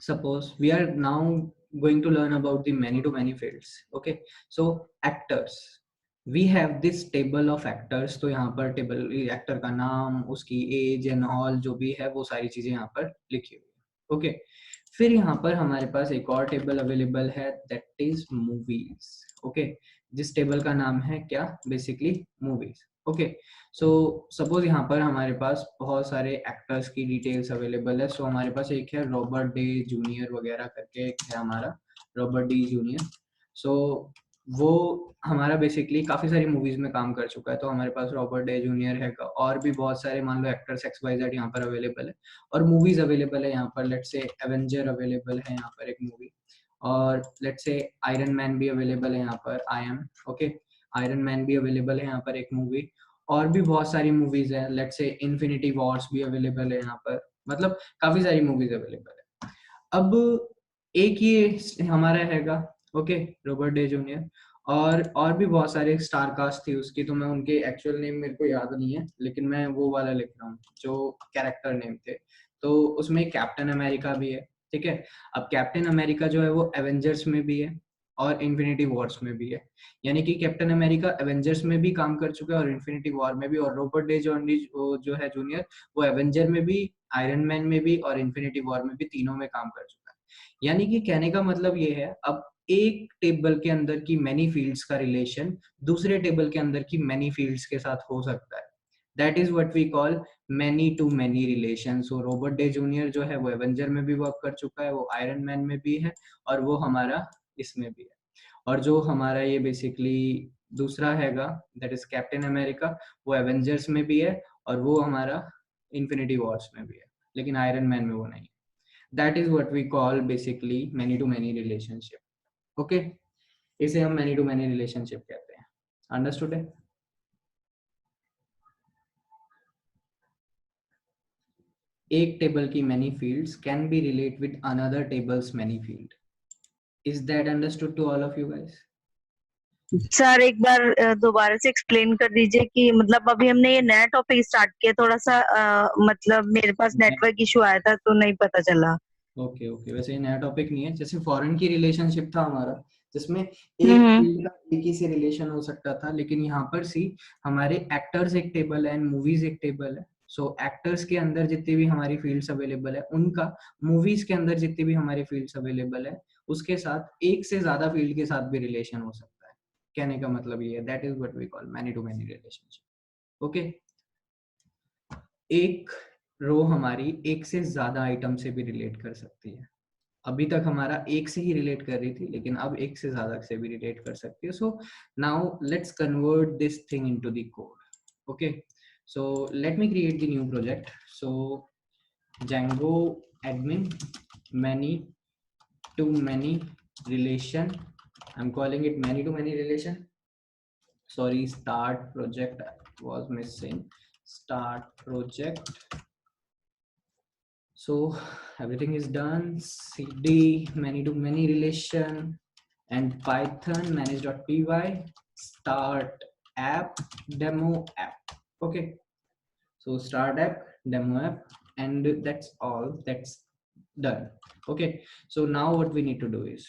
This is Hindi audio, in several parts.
suppose we are now going to learn about the many to many fields. Okay, so actors, we have this table of actors. तो यहाँ पर टेबल एक्टर का नाम, उसकी एज एंड ऑल जो भी है वो सारी चीजें यहाँ पर लिखी हुई है. ओके, फिर यहाँ पर हमारे पास एक और टेबल अवेलेबल है, दैट इज मूवीज. ओके, जिस टेबल का नाम है क्या, basically movies. Okay, so suppose यहाँ पर हमारे पास बहुत सारे एक्टर्स की डिटेल्स अवेलेबल है. सो हमारे पास एक है रॉबर्ट डे जूनियर वगैरह करके एक है हमारा रॉबर्ट डी जूनियर. सो वो हमारा बेसिकली काफी सारी मूवीज में काम कर चुका है. तो हमारे पास रॉबर्ट डे जूनियर है, और भी बहुत सारे मान लो एक्टर्स एक्स वाई जेड यहाँ पर अवेलेबल है, और मूवीज अवेलेबल है यहाँ पर. लेट्स से एवेंजर अवेलेबल है यहाँ पर एक मूवी, और लेट्स से आयरन मैन भी अवेलेबल है यहाँ पर, I am. Okay, iron man भी अवेलेबल है यहाँ पर एक मूवी, और भी बहुत सारी मूवीज है. लेट्स से इन्फिनिटी वॉर्स भी अवेलेबल है यहाँ पर. मतलब काफी सारी मूवीज अवेलेबल है. अब एक ये हमारा हैगा, ओके, रॉबर्ट डे जूनियर, और भी बहुत सारे स्टार कास्ट थी उसकी. तो मैं उनके एक्चुअल नेम मेरे को याद नहीं है, लेकिन मैं वो वाला लिख रहा हूँ जो कैरेक्टर नेम थे. तो उसमें कैप्टन अमेरिका भी है. ठीक है, अब कैप्टन अमेरिका जो है वो एवेंजर्स में भी है और इन्फिनिटी वॉर्स में भी है. यानी कि कैप्टन अमेरिका एवेंजर्स में भी काम कर चुका है और इन्फिनिटी वॉर में भी, और रॉबर्ट डे जो है जूनियर, वो एवेंजर में भी, आयरन मैन में भी और इन्फिनिटी वॉर में भी, तीनों में काम कर चुका है. यानी कि कहने का मतलब ये है, अब एक टेबल के अंदर की मैनी फील्ड्स का रिलेशन दूसरे टेबल के अंदर की मैनी फील्ड्स के साथ हो सकता है. That is what we call many to many relation. So Robert Downey junior जो है वो एवेंजर में भी वर्क कर चुका है, वो आयरन मैन में भी है, और वो हमारा इसमें भी है. और जो हमारा ये बेसिकली दूसरा हैगा, दैट इज कैप्टन अमेरिका, वो एवेंजर्स में भी है और वो हमारा इन्फिनिटी वॉर्स में भी है, लेकिन आयरन मैन में वो नहीं. That is what we call basically many to many relationship. Okay, इसे हम मैनी टू मैनी रिलेशनशिप कहते हैं. अंडरस्टूड है? एक टेबल की many fields can be relate with another tables many field. Is that understood to all of you guys? Sir एक बार दोबारा से एक्सप्लेन कर दीजिए कि मतलब अभी हमने ये नया टॉपिक स्टार्ट किया, थोड़ा सा मतलब मेरे पास नेटवर्क इशू आया था तो नहीं पता चला. ओके ओके, वैसे ये नया टॉपिक नहीं है. जैसे फॉरेन की रिलेशनशिप था हमारा, जिसमें एक हम्म. फील्ड का एक ही से रिलेशन हो सकता था, लेकिन यहाँ पर सी हमारे एक्टर्स एक टेबल है एंड मूवीज एक टेबल है. सो एक्टर्स के अंदर जितनी भी हमारी फील्ड्स अवेलेबल है उनका मूवीज के अंदर जितनी भी हमारी फील्ड्स अवेलेबल है उसके साथ एक से ज्यादा फील्ड के साथ भी रिलेशन हो सकता है. कहने का मतलब ये है, that is what we call many to many relationship. Okay, एक रो हमारी एक से ज्यादा आइटम से भी रिलेट कर सकती है. अभी तक हमारा एक से ही रिलेट कर रही थी, लेकिन अब एक से ज्यादा से भी रिलेट कर सकती है. So now let's convert this thing into the code. Okay, so let me create the new project. So Django admin many to many relation. I'm calling it many to many relation. Sorry, start project was missing. Start project. So everything is done. cd many to many relation and python manage.py start app demo app. Okay, so start app demo app, and that's all. That's done. Okay, so now what we need to do is,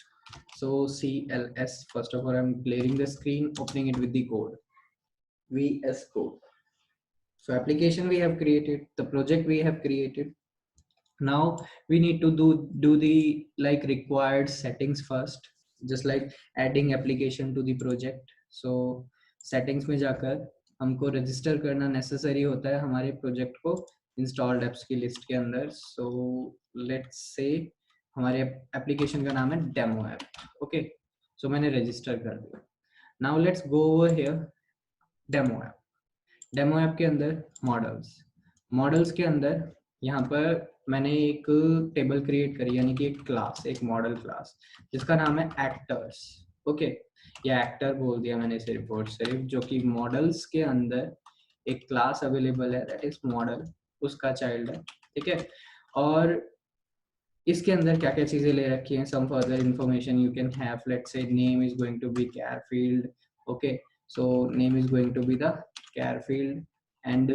so cls, first of all I'm clearing the screen, opening it with the code, vs code. So application we have created, the project we have created. Now we need to do the like required settings first, just like adding application to the project. So settings में जाकर हमको रजिस्टर करना नेसेसरी होता है हमारे प्रोजेक्ट को इंस्टॉल्ड एप्स की लिस्ट के अंदर. सो लेट्स से हमारे एप्लीकेशन का नाम है डेमो ऐप. ओके, सो मैंने रजिस्टर कर दिया. Now let's go over here demo app. Demo app के अंदर मॉडल्स के अंदर यहाँ पर मैंने एक टेबल क्रिएट करी, यानी कि एक क्लास, एक मॉडल क्लास जिसका नाम है एक्टर्स. ओके, या एक्टर बोल दिया मैंने सिर्फ, जो कि मॉडल्स के अंदर एक क्लास अवेलेबल है, दैट इज मॉडल, उसका चाइल्ड है. ठीक है, और इसके अंदर क्या क्या चीजें ले रखी हैं, some further information you can have. Let's say name is going to be Carfield. Okay, so name is going to be the care field, and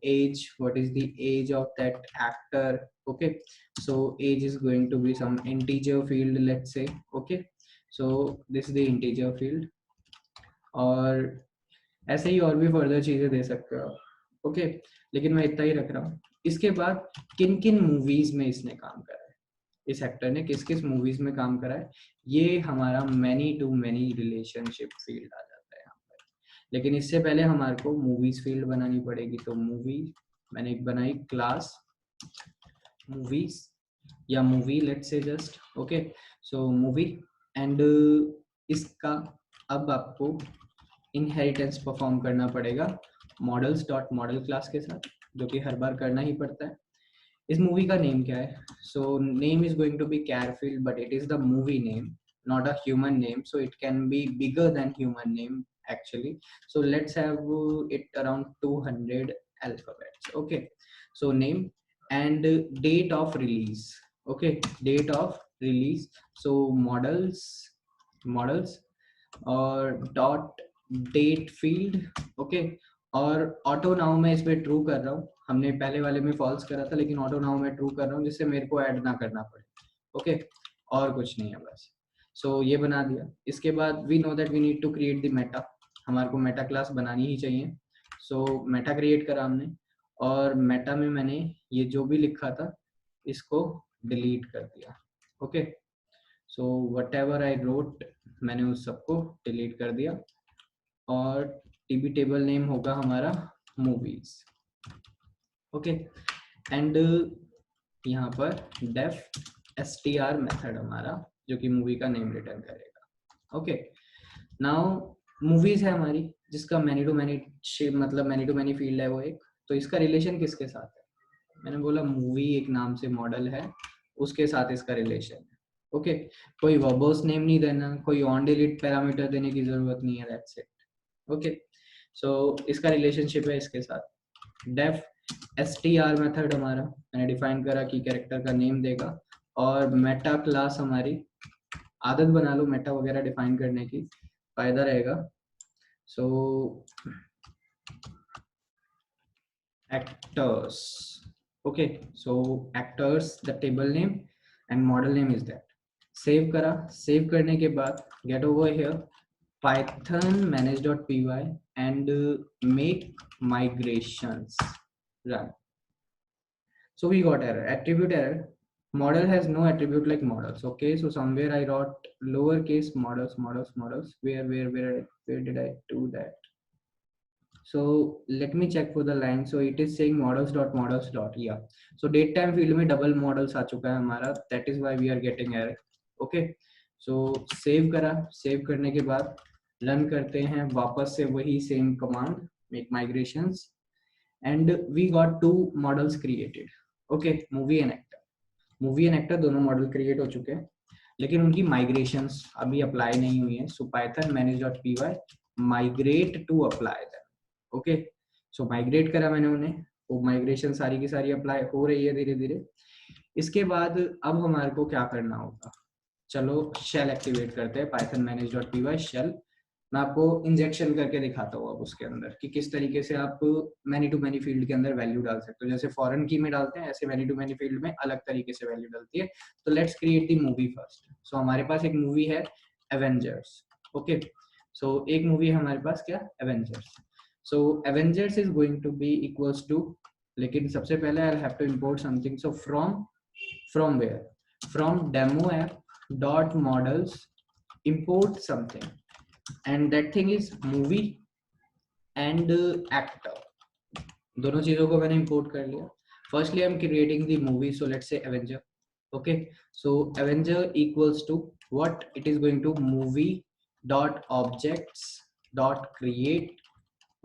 age, what is the age of that actor, Okay, so age is going to be some integer field, let's say. Okay, so this is the integer field, और ऐसे ही और भी फर्दर चीजें दे सकते हो। ओके, लेकिन मैं इतना ही रख रहा हूँ। इसके बाद किन किन मूवीज में इसने काम करा है, इस एक्टर ने किस किस मूवीज में काम करा है, ये हमारा many to many relationship field आ जाता है यहाँ पर। लेकिन इससे पहले हमारे को मूवीज फील्ड बनानी पड़ेगी। तो मूवी मैंने एक बनाई, क्लास मूवीज या movie, let's say just. Okay, so movie and इसका अब आपको इनहेरिटेंस परफॉर्म करना पड़ेगा मॉडल्स डॉट मॉडल क्लास के साथ, जो कि हर बार करना ही पड़ता है। इस मूवी का नेम क्या है? So name is going to be Carfield, but it is the movie name, not a human name, so it can be bigger than human name actually. So let's have it around 200 alphabets. Okay, so name and date of release. Okay, date of release, so models और डॉट डेट फील्ड। ओके, और ऑटो नाउ में इस पे ट्रू कर रहा हूँ, हमने पहले वाले में फॉल्स करा था, लेकिन ऑटो नाउ में ट्रू कर रहा हूँ जिससे मेरे को ऐड ना करना पड़े। ओके, और कुछ नहीं है बस। सो ये बना दिया। इसके बाद we know that we need to create the meta, हमारे को मेटा क्लास बनानी ही चाहिए। सो मेटा क्रिएट करा हमने, और मेटा में मैंने ये जो भी लिखा था इसको डिलीट कर दिया। Okay, so what ever I wrote मैंने उस सबको डिलीट कर दिया, और टीबी टेबल नेम होगा हमारा मूवीज। ओके, एंड यहाँ पर डेफ str मेथड हमारा, जो कि मूवी का नेम रिटर्न करेगा। ओके, नाउ मूवीज है हमारी, जिसका मैनी टू मैनी मतलब मैनी टू मैनी फील्ड है वो एक। तो इसका रिलेशन किसके साथ है? मैंने बोला मूवी एक नाम से मॉडल है, उसके साथ इसका रिलेशन है। ओके, कोई वर्बोस नेम नहीं देना, कोई ऑन डिलीट पैरामीटर देने की जरूरत नहीं है, दैट्स इट। ओके, सो इसका रिलेशनशिप है इसके साथ। डेफ str मेथड हमारा मैंने डिफाइन करा कि कैरेक्टर का नेम देगा, और मेटा क्लास हमारी, आदत बना लो मेटा वगैरह डिफाइन करने की, फायदा रहेगा। सो actors. Okay, so actors the table name and model name is that. Save करा, सेव करने के बाद get over here python manage.py and make migrations, run. So we got error, attribute error, model has no attribute like models. Okay, so somewhere I wrote lowercase models. Where did I do that? So let me check for the line. So it is saying models dot yeah, so date time field में double models आ चुका है हमारा, that is why we are getting error. Okay, so save करा, save करने के बाद run करते हैं वापस से वही same command make migrations, and we got two models created. Okay, movie and actor दोनों मॉडल क्रिएट हो चुके हैं, लेकिन उनकी माइग्रेशंस अभी अप्लाई नहीं हुई है। सो python manage.py migrate to apply them. Okay, so migrate करा मैंने उन्हें, वो माइग्रेशन सारी की सारी अप्लाई हो रही है धीरे धीरे। इसके बाद अब हमारे को क्या करना होगा, चलो शेल एक्टिवेट करते हैं, python manage.py शेल। मैं आपको इंजेक्शन करके दिखाता हूँ अब उसके अंदर कि किस तरीके से आप मैनी टू मैनी फील्ड के अंदर वैल्यू डाल सकते हो। जैसे फॉरेन की में डालते हैं, ऐसे मैनी टू मैनी फील्ड में अलग तरीके से वैल्यू डालती है। तो let's create the movie first. So हमारे पास एक मूवी है एवेंजर्स। ओके, सो एक मूवी है हमारे पास, क्या, Avengers. So Avengers is going to be equals to, लेकिन सबसे पहले I have to import something. So from where, from demo app dot models import something, and that thing is movie and actor। दोनों चीजों को मैंने इंपोर्ट कर लिया। Firstly I am creating the movie, so let's say Avenger. Okay, so Avenger equals to what, it is going to movie dot objects dot create,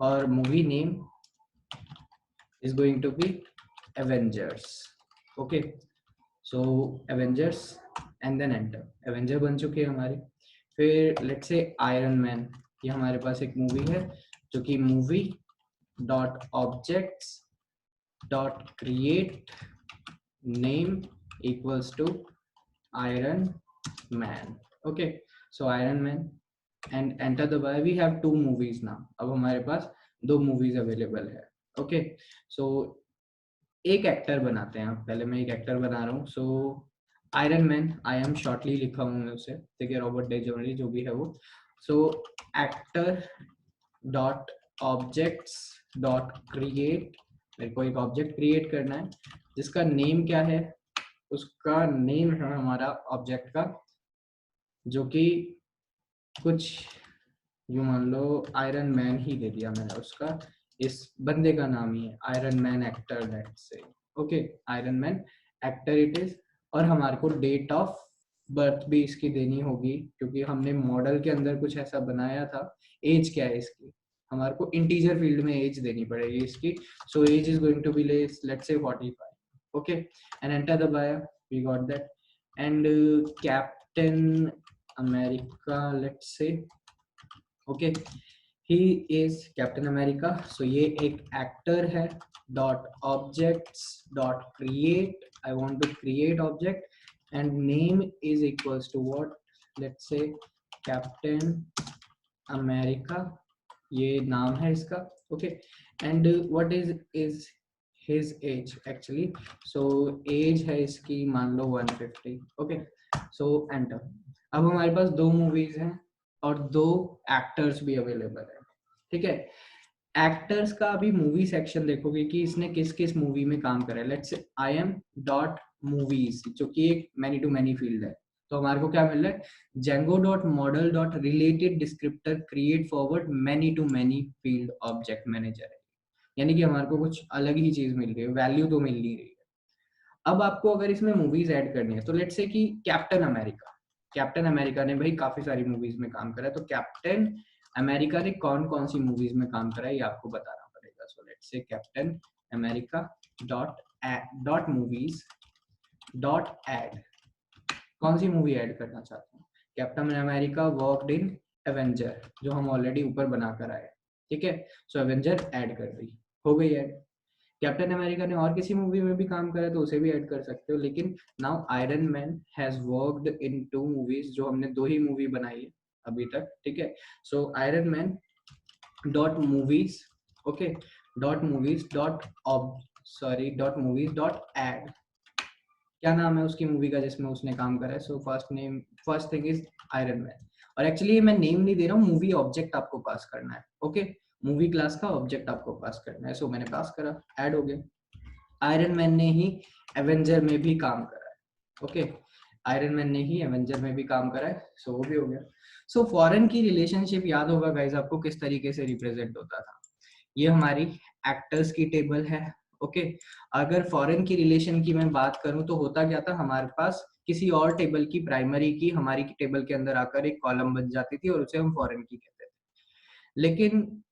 और movie name is going to be Avengers. Okay, so Avengers and then enter। Avenger बन चुकी है हमारी। फिर let's say Iron Man, ये हमारे पास एक मूवी है जो कि movie dot objects dot create name equals to Iron Man. Okay, so iron Man and enter दबाया। We have two movies now, अब हमारे पास दो मूवीज अवेलेबल है। ओके, सो एक एक्टर बनाते हैं, पहले मैं एक एक्टर बना रहा हूँ। So iron man, I am shortly लिखा हूँ मैं उसे, ठीक है, रॉबर्ट डाउनी जो भी है वो। So actor dot objects dot create, मेरे को एक ऑब्जेक्ट क्रिएट करना है जिसका नेम क्या है, उसका नेम है हमारा ऑब्जेक्ट का, जो कि कुछ यूं मान लो आयरन मैन ही दे दिया मैंने उसका, इस बंदे का नाम ही है iron man actor, let's say. Okay, iron man actor it is. और हमारे को डेट ऑफ बर्थ भी इसकी देनी होगी, क्योंकि हमने मॉडल के अंदर कुछ ऐसा बनाया था। एज क्या है इसकी, हमारे को इंटीजर फील्ड में एज देनी पड़ेगी इसकी। So age is going to be let's say 45। Okay, and enter दबाया, we got that. And Captain America, let's say, okay, he is Captain America. So ये एक एक्टर है, dot objects dot create, I want to create object and name is equals to what, let's say Captain America, ये नाम है इसका। Okay, and what is his age actually, so age है इसकी मान लो 150। ओके, सो एंटर। अब हमारे पास दो मूवीज हैं और दो एक्टर्स भी अवेलेबल है, ठीक है। एक्टर्स का अभी मूवी सेक्शन देखोगे कि इसने किस किस मूवी में काम करा है। Let's say I am dot movies, जो कि एक मैनी टू मैनी फील्ड है। तो हमारे को क्या मिल रहा है, Django dot model dot related descriptor create forward many to many field object manager है। यानी कि हमारे को कुछ अलग ही चीज मिल रही है, वैल्यू तो मिल नहीं रही है। अब आपको अगर इसमें मूवीज ऐड करनी है, तो लेट्स से कि कैप्टन अमेरिका ने भाई काफी सारी मूवीज में काम करा है, तो कैप्टन अमेरिका ने कौन कौन सी मूवीज में काम करा है ये आपको बताना पड़ेगा। सो let's say Captain America dot movies dot add, कौन सी मूवी ऐड करना चाहते हैं। Captain America worked in Avenger, जो हम ऑलरेडी ऊपर बना कर आए, ठीक है। सो एवेंजर ऐड कर दी, हो गई ऐड। कैप्टन अमेरिका ने और किसी मूवी में भी काम करा तो उसे भी ऐड कर सकते हो, लेकिन now iron man has worked in 2 movies, जो हमने 2 ही मूवी बनाई है अभी तक, ठीक है। So iron man dot movies, okay, dot movies dot dot movies dot add, क्या नाम है उसकी मूवी का जिसमें उसने काम करा है। So first thing is iron man. और एक्चुअली मैं नेम नहीं दे रहा हूँ, मूवी ऑब्जेक्ट आपको पास करना है। ओके, मूवी क्लास का ऑब्जेक्ट आपको पास करना है। सो मैंने पास करा, ऐड हो गया। आयरन मैन ने ही एवेंजर में भी काम करा है, ओके, आयरन मैन ने ही एवेंजर में भी काम करा है। सो वो भी हो गया। सो फॉरेन की रिलेशनशिप याद होगा गाइज आपको किस तरीके से रिप्रेजेंट होता था। ये हमारी एक्टर्स की टेबल है, ओके। अगर फॉरेन की रिलेशन की मैं बात करूं तो होता क्या था, हमारे पास किसी और टेबल की प्राइमरी की हमारी टेबल के अंदर आकर एक कॉलम बन जाती थी और उसे हम फॉरेन की कहते थे। लेकिन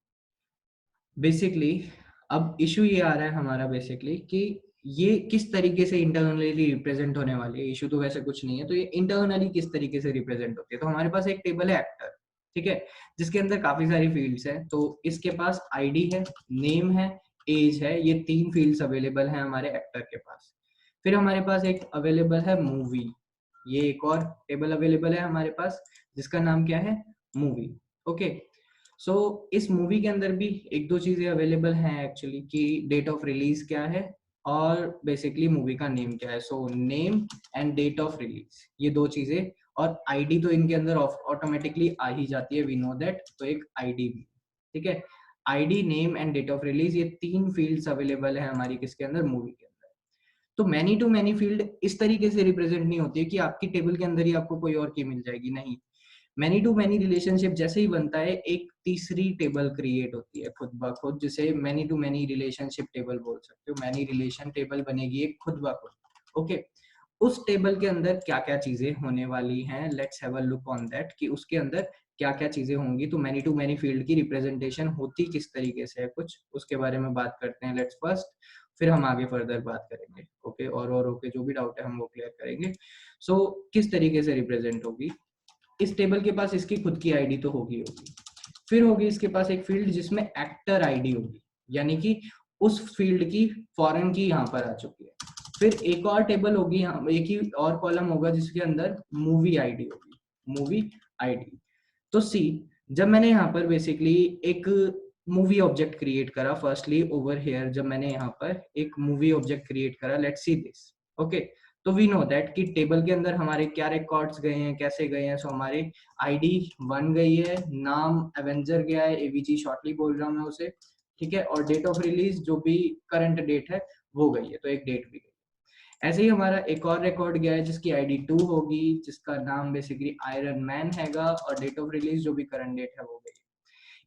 बेसिकली अब इशू ये आ रहा है हमारा बेसिकली कि ये किस तरीके से इंटरनली रिप्रेजेंट होने वाली है। इशू तो वैसे कुछ नहीं है, तो ये इंटरनली किस तरीके से रिप्रेजेंट होती है। तो हमारे पास एक टेबल है एक्टर, ठीक है, जिसके अंदर काफी सारी फील्ड्स हैं। तो इसके पास आईडी है, नेम है, एज है, ये 3 फील्ड्स अवेलेबल हैं हमारे एक्टर के पास। फिर हमारे पास एक अवेलेबल है मूवी, ये एक और टेबल अवेलेबल है हमारे पास जिसका नाम क्या है, मूवी, ओके। सो इस मूवी के अंदर भी एक दो चीजें अवेलेबल हैं एक्चुअली, कि डेट ऑफ रिलीज क्या है और बेसिकली मूवी का नेम क्या है। So name and date of release, ये 2 चीजें, और आईडी तो इनके अंदर ऑटोमेटिकली आ ही जाती है, वी नो दैट। तो एक आईडी भी, ठीक है, ID, name and date of release, ये 3 फील्ड्स अवेलेबल है हमारी किसके अंदर, मूवी के अंदर। तो मैनी टू मैनी फील्ड इस तरीके से रिप्रेजेंट नहीं होती है कि आपकी टेबल के अंदर ही आपको कोई और की मिल जाएगी, नहीं। मैनी टू मैनी रिलेशनशिप जैसे ही बनता है, एक तीसरी टेबल क्रिएट होती है खुद ब खुद, जिसे many to many relationship table बोल सकते हो। मैनी रिलेशन टेबल बनेगी एक खुद ब खुद, ओके। उस टेबल के अंदर क्या क्या चीजें होने वाली हैं, let's have a look on that, कि उसके अंदर क्या क्या चीजें होंगी। तो मैनी टू मैनी फील्ड की रिप्रेजेंटेशन होती किस तरीके से है, कुछ उसके बारे में बात करते हैं, लेट्स फर्स्ट, फिर हम आगे फर्दर बात करेंगे, ओके। और ओके, जो भी डाउट है हम वो क्लियर करेंगे। सो किस तरीके से रिप्रेजेंट होगी, इस टेबल के पास इसकी खुद की आईडी तो होगी। फिर होगी इसके पास एक फील्ड जिसमें एक्टर आईडी होगी, यानी कि उस फील्ड की फॉरेन की यहाँ पर आ चुकी है। फिर एक और टेबल होगी, यहाँ एक ही और कॉलम होगा जिसके अंदर मूवी आईडी होगी, मूवी आईडी। तो सी, जब मैंने यहाँ पर बेसिकली एक मूवी ऑब्जेक्ट क्रिएट करा फर्स्टली ओवर हेयर, जब मैंने यहाँ पर एक मूवी ऑब्जेक्ट क्रिएट करा, लेट्स सी दिस। ओके, तो वी नो दैट कि टेबल के अंदर हमारे क्या रिकॉर्ड्स गए हैं, कैसे गए हैं। सो हमारे आईडी 1 गई है, नाम एवेंजर गया है, एवीजी शॉर्टली बोल रहा हूँ मैं उसे, ठीक है, और डेट ऑफ रिलीज जो भी करंट डेट है वो गई है, तो एक डेट भी गई। ऐसे ही हमारा एक और रिकॉर्ड गया है जिसकी आईडी 2 होगी, जिसका नाम बेसिकली आयरन मैन हैगा, और डेट ऑफ रिलीज जो भी करंट डेट है वो गई।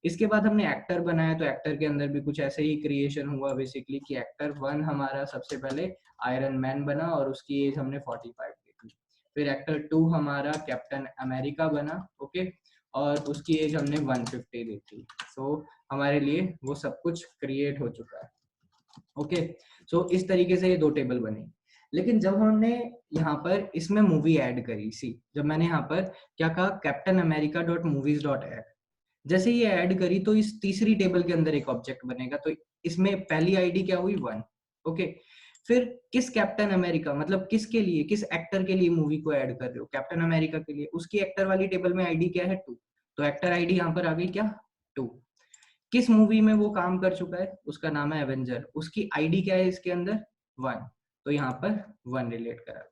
इसके बाद हमने एक्टर बनाया, तो एक्टर के अंदर भी कुछ ऐसे ही क्रिएशन हुआ बेसिकली कि एक्टर 1 हमारा सबसे पहले आयरन मैन बना और उसकी एज हमने 45 दी थी। फिर एक्टर 2 हमारा कैप्टन अमेरिका बना, ओके, और उसकी एज हमने 150 दी थी। सो हमारे लिए वो सब कुछ क्रिएट हो चुका है। ओके, सो इस तरीके से ये 2 टेबल बने। लेकिन जब हमने यहाँ पर इसमें मूवी ऐड करी, सी जब मैंने यहाँ पर क्या कहा, captain America dot movies dot add, जैसे ये ऐड करी तो इस तीसरी टेबल के अंदर एक ऑब्जेक्ट बनेगा। तो इसमें पहली आईडी क्या हुई, 1। ओके, फिर किस कैप्टन अमेरिका, मतलब किसके लिए, किस एक्टर के लिए मूवी को ऐड कर रहे हो, कैप्टन अमेरिका के लिए, उसकी एक्टर वाली टेबल में आईडी क्या है, 2। तो एक्टर आईडी यहाँ पर आ गई क्या, 2। किस मूवी में वो काम कर चुका है, उसका नाम है एवेंजर, उसकी आईडी क्या है इसके अंदर, 1। तो यहाँ पर 1 रिलेट करा गया।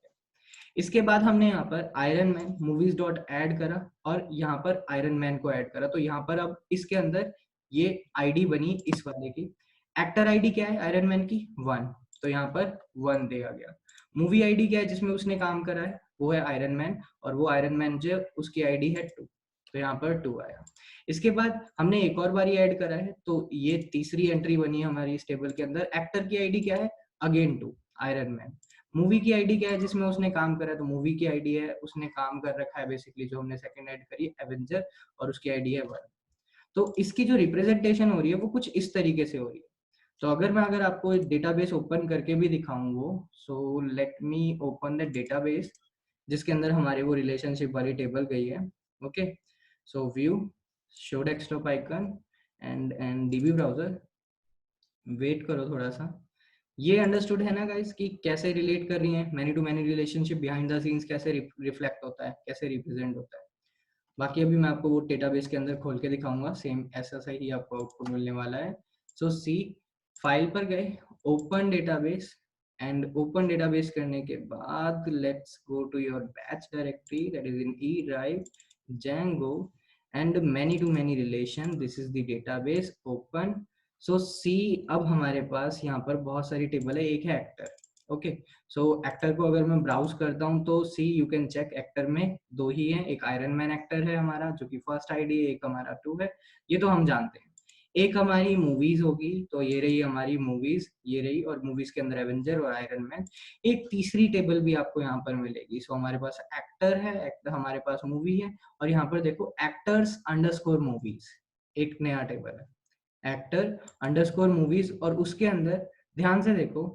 इसके बाद हमने यहाँ पर iron man movies dot add करा और यहाँ पर आयरन मैन को ऐड करा। तो यहाँ पर अब इसके अंदर ये आईडी बनी इस वाले की। एक्टर आईडी क्या है आयरन मैन की, 1। तो यहाँ पर 1 दिया गया। मूवी आईडी क्या है जिसमें उसने काम करा है, वो है आयरन मैन, और वो आयरन मैन जो उसकी आईडी है 2। तो यहाँ पर 2 आया। इसके बाद हमने एक और बारी ऐड करा है, तो ये तीसरी एंट्री बनी है हमारी इस टेबल के अंदर। एक्टर की आईडी क्या है, अगेन 2 आयरन मैन। मूवी की आईडी क्या है जिसमें उसने काम करा है, तो मूवी की आईडी है, उसने काम कर रखा है बेसिकली जो हमने सेकंड ऐड करी एवेंजर, और उसकी आईडी है 1। तो इसकी जो रिप्रेजेंटेशन हो रही है वो कुछ इस तरीके से हो रही है। तो अगर आपको एक डेटाबेस ओपन करके भी दिखाऊं वो, so let me open the database जिसके अंदर हमारे वो रिलेशनशिप वाली टेबल गई है। Okay, so view, show desktop icon and DB browser. Wait करो थोड़ा सा। ये अंडरस्टूड है ना गाइस कि कैसे रिलेट कर रही है, many to many relationship behind the scenes कैसे रिफ्लेक्ट होता है, कैसे रिप्रेजेंट होता है। बाकी अभी मैं आपको वो डेटाबेस के अंदर खोल के दिखाऊंगा, सेम ऐसा सा ही आपको आउटपुट मिलने वाला है। सो सी, फाइल पर गए, open database, and open database करने के बाद let's go to your batch directory that is in E drive Django and many to many relation, this is the database open। सो सी, अब हमारे पास यहाँ पर बहुत सारी टेबल है, एक है एक्टर। ओके, सो एक्टर को अगर मैं ब्राउज करता हूँ तो सी यू कैन चेक, एक्टर में 2 ही हैं, एक आयरन मैन एक्टर है हमारा जो कि फर्स्ट आईडी है, एक हमारा 2 है, ये तो हम जानते हैं। एक हमारी मूवीज होगी, तो ये रही हमारी मूवीज, ये रही, और मूवीज के अंदर एवेंजर और आयरन मैन। एक तीसरी टेबल भी आपको यहाँ पर मिलेगी। सो हमारे पास एक्टर है, एक्टर हमारे पास मूवी है, और यहाँ पर देखो एक्टर्स अंडरस्कोर मूवीज, एक नया टेबल है एक्टर अंडरस्कोर मूवीज, और उसके अंदर ध्यान से देखो,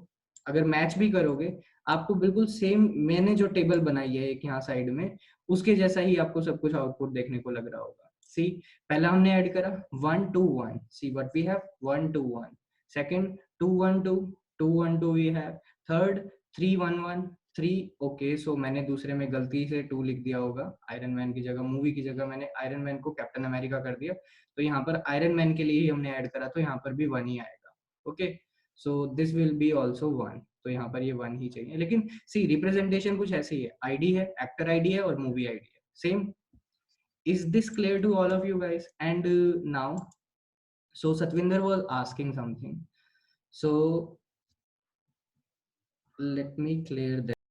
अगर मैच भी करोगे आपको बिल्कुल सेम मैंने जो टेबल बनाई है एक यहाँ साइड में, उसके जैसा ही आपको सब कुछ आउटपुट देखने को लग रहा होगा। सी, पहला हमने ऐड करा 1 2 1, see what we have 1 2 1, second 2 1 2 2 1 2 we have, third 3 1 1 3। Okay, so मैंने दूसरे में गलती से 2 लिख दिया होगा, आयरन मैन की जगह, मूवी की जगह मैंने आयरन मैन को कैप्टन अमेरिका कर दिया, तो यहाँ पर आयरन मैन के लिए ही हमने ऐड करा, तो यहाँ पर भी 1 ही आएगा। Okay, so this will be also 1, तो यहाँ पर ये 1 ही चाहिए। लेकिन सी, रिप्रेजेंटेशन कुछ ऐसी है, आईडी है, एक्टर आईडी है, और मूवी आईडी है, same. Is this clear to all of you guys? And now, so Satvinder was asking something. So let me clear that.